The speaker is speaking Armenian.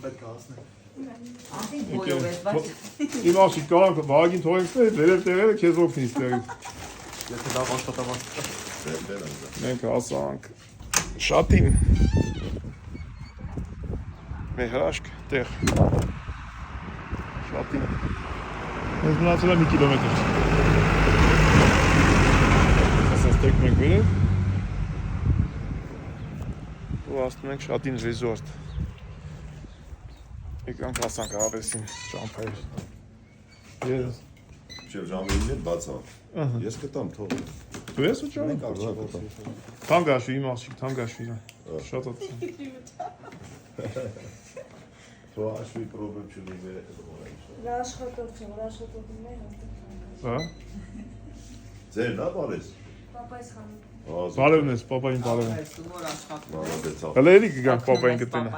պետք է հասնի։ Ասին գոյով ես, բայց Իմ աղջիկ կարանք վագին թողենք վերև տեղերը քեզ օգնի ստեղից։ Եթե լավ աշխատավարձ կա։ Մենք հասանք շատին։ Մեր հրաշք տեղ։ Շատին։ Ես մնացել եմ 1 կիլոմետր։ Ասած տեք մենք վերև։ Ու ասում ենք շատին ռեզորտ։ Եկանք հասանք ավեսին ճամփայր։ Ես Շեվ ժամերին էլ բաց ա։ Ես կտամ թող։ դու ես ուղղակի Մենք արժա կտամ։ թանկաշի իմ աղջիկ թանկաշի շատ է Թող աշվի պրոբլեմ չունի մեր Նա աշխատող չէ, որ աշխատողն է հաստատ։ հա Ձեր նա բարես։ Պապայս խանում։ բարևն ես պապային բարևն որ աշխատում Մալադեցավ։ հələ էլի կգանք պապային կտենա